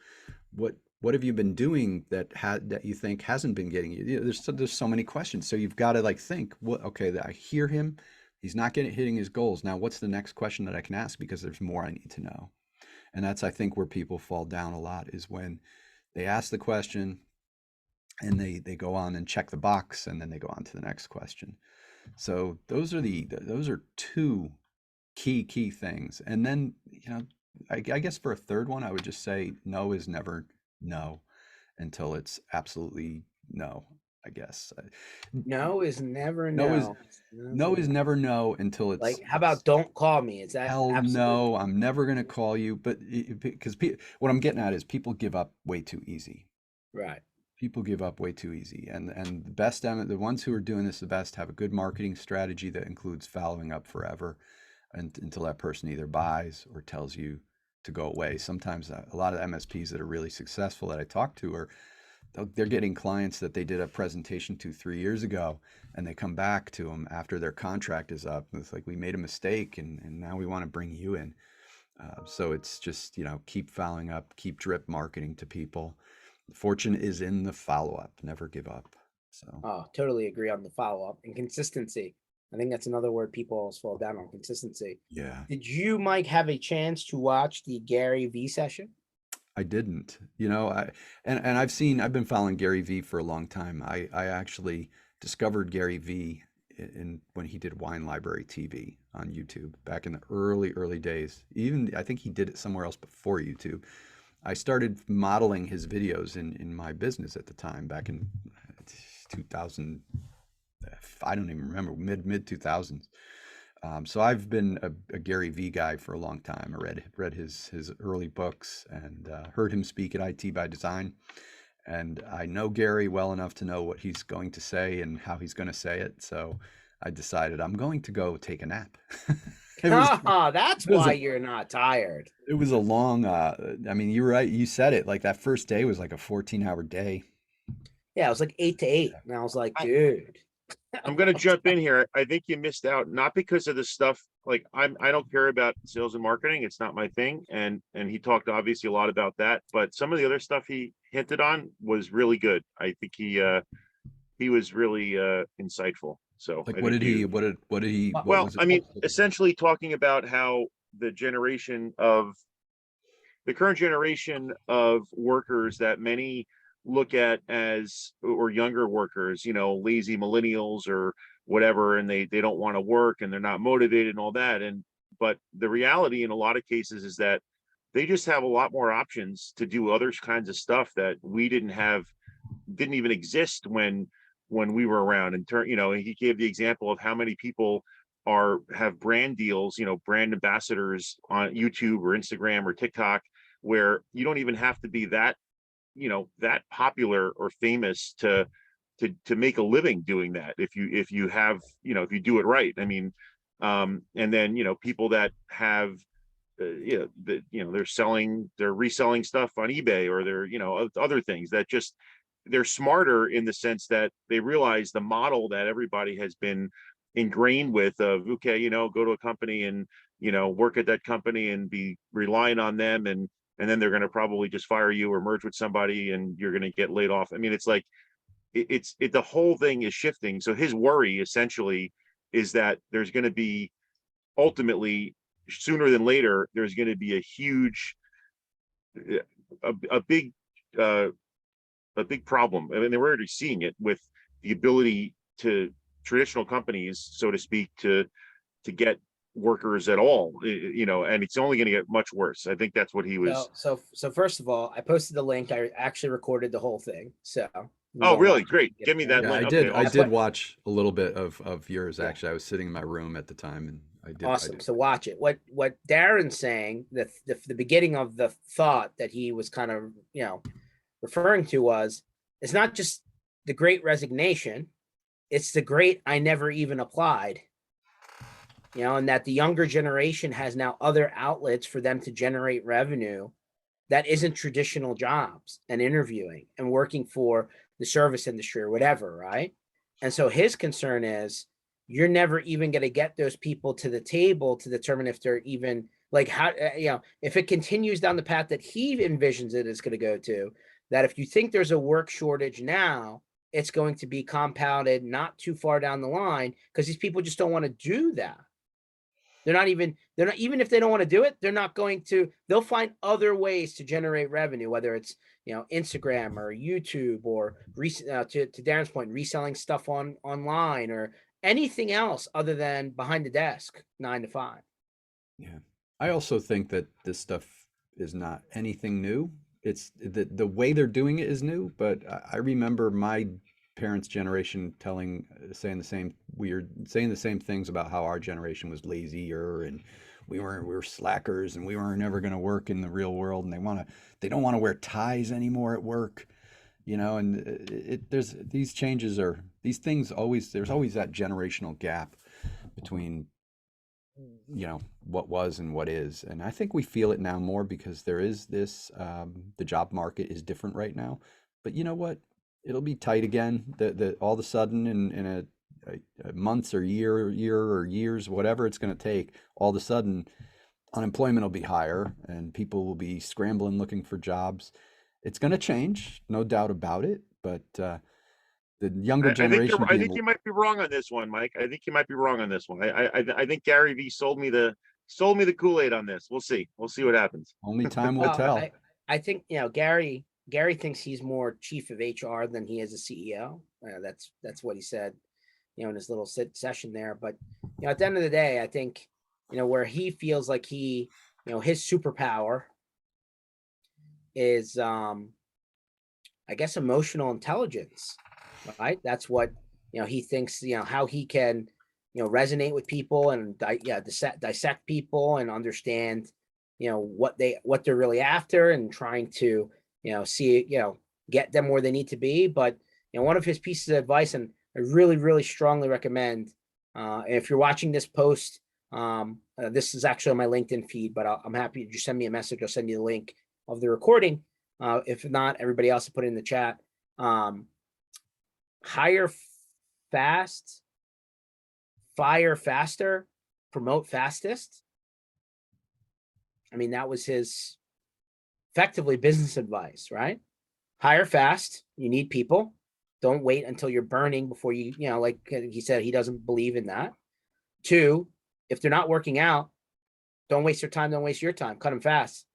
What have you been doing that you think hasn't been getting you? There's so many questions. So you've got to like think, okay, I hear him. He's not hitting his goals. Now, what's the next question that I can ask? Because there's more I need to know. And that's, I think, where people fall down a lot, is when they ask the question and they go on and check the box, and then they go on to the next question. So those are 2 key things. And then, I guess for a third one, I would just say no is never no until it's absolutely no, I guess. No is never No no. is never no until it's like, how about don't call me? Is that hell absolute? no, I'm never going to call you. But because what I'm getting at is people give up way too easy. Right. People give up way too easy, and the best, the ones who are doing this the best have a good marketing strategy that includes following up forever, and until that person either buys or tells you to go away. Sometimes a lot of MSPs that are really successful that I talk to are, they're getting clients that they did a presentation to 3 years ago, and they come back to them after their contract is up. And it's like, we made a mistake, and now we want to bring you in. So it's just, keep following up, keep drip marketing to people. Fortune is in the follow-up. Never give up. So Oh, totally agree on the follow-up and consistency. I think that's another word people always fall down on, consistency. yeah, Did you, Mike, have a chance to watch the Gary V session? I didn't. I've been following Gary Vee for a long time. I actually discovered Gary Vee when he did Wine Library TV on YouTube back in the early days. Even I think he did it somewhere else before YouTube. I started modeling his videos in my business at the time, back in 2000. I don't even remember, mid 2000s. So I've been a Gary Vee guy for a long time. I read his early books, and heard him speak at IT by Design. And I know Gary well enough to know what he's going to say and how he's going to say it. So I decided I'm going to go take a nap. That's it was why a- you're not tired. It was a long, you're right. You said it, like that first day was like a 14-hour day. Yeah, it was like 8 to 8. And I was like, dude. I'm going to jump in here. I think you missed out, not because of the stuff. Like I don't care about sales and marketing. It's not my thing. And he talked obviously a lot about that, but some of the other stuff he hinted on was really good. I think he was really insightful. So Like, I what think did he, what did he, what well, was I mean, it? essentially talking about how the current generation of workers that many look at as, or younger workers, lazy millennials or whatever, and they don't want to work and they're not motivated and all that. But the reality in a lot of cases is that they just have a lot more options to do other kinds of stuff that we didn't even exist when we were around. And he gave the example of how many people have brand deals, brand ambassadors on YouTube or Instagram or TikTok, where you don't even have to be that popular or famous to make a living doing that, if you have, if you do it right. I mean, and then people that have they're reselling stuff on eBay, or they're other things that just, they're smarter in the sense that they realize the model that everybody has been ingrained with, of, okay, go to a company and work at that company and be relying on them, and then they're going to probably just fire you or merge with somebody and you're going to get laid off. I mean, it's like the whole thing is shifting. So his worry essentially is that there's going to be, ultimately, sooner than later, there's going to be a huge, a big problem. I mean, they're already seeing it with the ability to traditional companies, so to speak, to get workers at all, and it's only going to get much worse. I think that's what he was. So first of all, I posted the link. I actually recorded the whole thing. So Oh, really? Great. Give me that Yeah, link. I did. Okay, I awesome. did watch a little bit of yours. Yeah. Actually, I was sitting in my room at the time, and I did. Awesome. I did. So watch it. What Darren's saying, the beginning of the thought that he was kind of, referring to was, it's not just the great resignation, it's the great I never even applied. And that the younger generation has now other outlets for them to generate revenue that isn't traditional jobs and interviewing and working for the service industry or whatever, right? And so his concern is, you're never even going to get those people to the table to determine if they're even, like, how, if it continues down the path that he envisions it is going to go to, that if you think there's a work shortage now, it's going to be compounded not too far down the line, because these people just don't want to do that. They're not, even if they don't want to do it, they'll find other ways to generate revenue, whether it's, Instagram or YouTube, or to Darren's point, reselling stuff online, or anything else other than behind the desk, 9 to 5. Yeah. I also think that this stuff is not anything new. It's the way they're doing it is new, but I remember my parents' generation saying the same things about how our generation was lazier, and we were slackers, and we weren't ever going to work in the real world, and they don't want to wear ties anymore at work. you know, and there's these changes are these things always there's always that generational gap between, you know, what was and what is. And I think we feel it now more because there is this the job market is different right now. But you know what? It'll be tight again. The all of a sudden in a months or year or years, whatever it's going to take, all of a sudden unemployment will be higher and people will be scrambling looking for jobs. It's going to change, no doubt about it. But the younger generation I think being you might be wrong on this one, Mike. I think you might be wrong on this one. I think Gary V sold me the Kool-Aid on this. We'll see. We'll see what happens. only time will Well, tell. I think, you know, Gary thinks he's more chief of HR than he is a CEO. That's what he said, you know, in his little session there. But, you know, at the end of the day, I think, you know, where he feels like you know, his superpower is, I guess, emotional intelligence, right? That's what, you know, he thinks, you know, how he can, you know, resonate with people and dissect people and understand, you know, what they're really after and trying to, you know, see, you know, get them where they need to be. But, you know, one of his pieces of advice, and I really, really strongly recommend, if you're watching this post, this is actually on my LinkedIn feed, but I'm happy to just send me a message. I'll send you the link of the recording. If not, everybody else will put it in the chat. Hire fast, fire faster, promote fastest. I mean, that was his effectively business advice, right? Hire fast. You need people. Don't wait until you're burning before you know, like he said, he doesn't believe in that. 2, if they're not working out, don't waste their time. Don't waste your time. Cut them fast.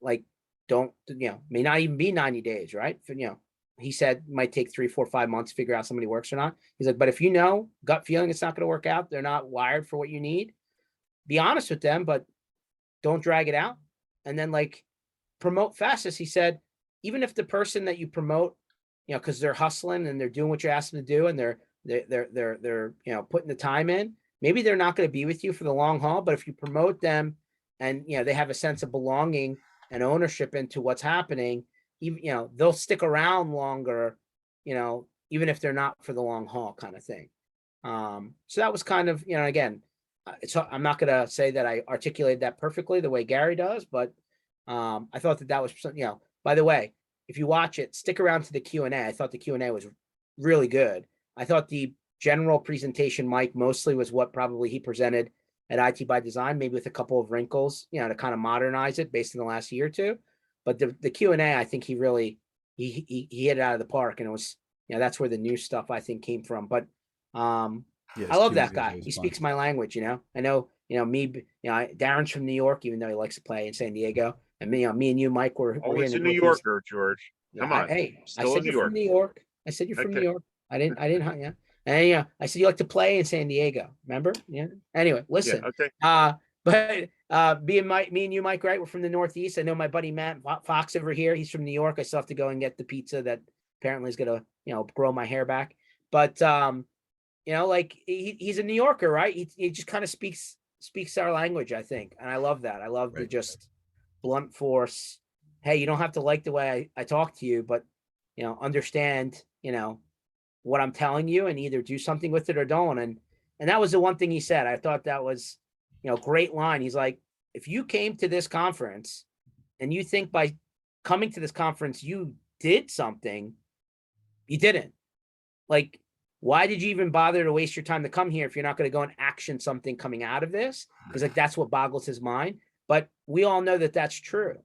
Like, don't, you know, may not even be 90 days, right? You know, he said it might take 3, 4, 5 months to figure out somebody works or not. He's like, but if you know, gut feeling, it's not going to work out, they're not wired for what you need, be honest with them, but don't drag it out. And then, like, promote fastest. He said, even if the person that you promote, you know, because they're hustling and they're doing what you ask them to do, and they're you know, putting the time in, maybe they're not going to be with you for the long haul. But if you promote them and, you know, they have a sense of belonging and ownership into what's happening, even, you know, they'll stick around longer, you know, even if they're not for the long haul, kind of thing. So that was kind of, you know, again, I'm not going to say that I articulated that perfectly the way Gary does, but I thought that was, you know, by the way, if you watch it, stick around to the Q&A. I thought the Q&A was really good. I thought the general presentation, Mike, mostly was what probably he presented at IT by Design, maybe with a couple of wrinkles, you know, to kind of modernize it based on the last year or two. But the Q&A, I think he really, he hit it out of the park, and it was, you know, that's where the new stuff I think came from. But Yes, I love Q&A that is guy. always He fun. speaks my language, you know. I know, you know, me, you know, Darren's from New York, even though he likes to play in San Diego. And me, you know, me and you, Mike, we're here Always in a the New Northeast. Yorker, George. Yeah, Come on. hey, I Still said in New you're from York. New York. I said you're from New Okay. York. I didn't, yeah. And yeah, I said you like to play in San Diego. Remember? Yeah. Anyway, Yeah. listen. Okay. But me and you, Mike, right? We're from the Northeast. I know my buddy Matt Fox over here. He's from New York. I still have to go and get the pizza that apparently is gonna, you know, grow my hair back. But you know, like he's a New Yorker, right? He just kind of speaks our language, I think, and I love that. I love the Right. just blunt force. Hey, you don't have to like the way I talk to you, but, you know, understand, you know, what I'm telling you, and either do something with it or don't. And that was the one thing he said. I thought that was, you know, great line. He's like, if you came to this conference and you think by coming to this conference you did something, you didn't. Like, why did you even bother to waste your time to come here if you're not going to go and action something coming out of this? He's like, that's what boggles his mind. But we all know that that's true.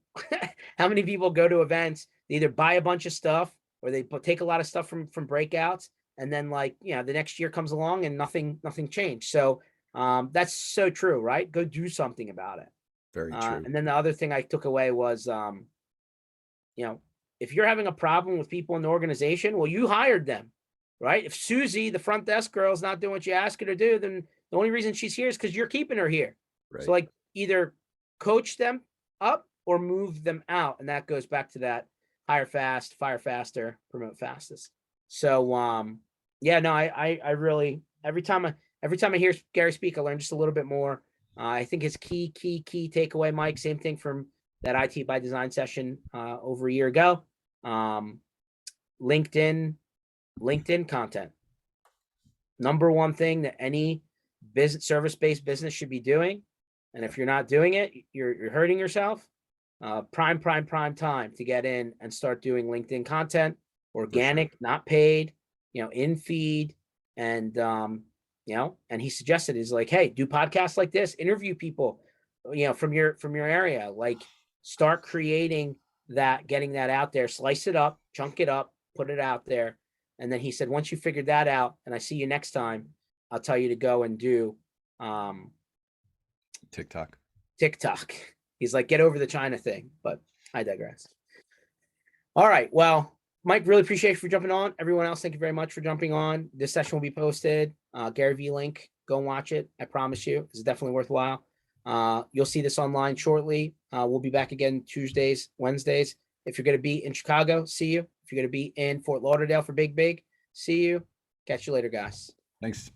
How many people go to events, they either buy a bunch of stuff or they take a lot of stuff from breakouts, and then, like, you know, the next year comes along and nothing changed. So that's so true, right? Go do something about it. Very true. And then the other thing I took away was, you know, if you're having a problem with people in the organization, well, you hired them, right? If Susie, the front desk girl, is not doing what you ask her to do, then the only reason she's here is because you're keeping her here. Right. So, like, either coach them up or move them out. And that goes back to that hire fast, fire faster, promote fastest. So yeah, no, I really, every time I hear Gary speak, I learn just a little bit more. I think his key takeaway, Mike, same thing from that IT by Design session over a year ago. LinkedIn content. Number one thing that any business service-based business should be doing. And if you're not doing it, you're hurting yourself. Prime time to get in and start doing LinkedIn content, organic, not paid, in feed. And, and he suggested, he's like, hey, do podcasts like this, interview people, from your area, like start creating that, getting that out there, slice it up, chunk it up, put it out there. And then he said, once you figured that out and I see you next time, I'll tell you to go and do TikTok. He's like, get over the China thing, but I digress. All right. Well, Mike, really appreciate you for jumping on. Everyone else, thank you very much for jumping on. This session will be posted. Gary V link, go and watch it. I promise you, it's definitely worthwhile. You'll see this online shortly. We'll be back again Tuesdays, Wednesdays. If you're going to be in Chicago, see you. If you're going to be in Fort Lauderdale for Big, see you. Catch you later, guys. Thanks.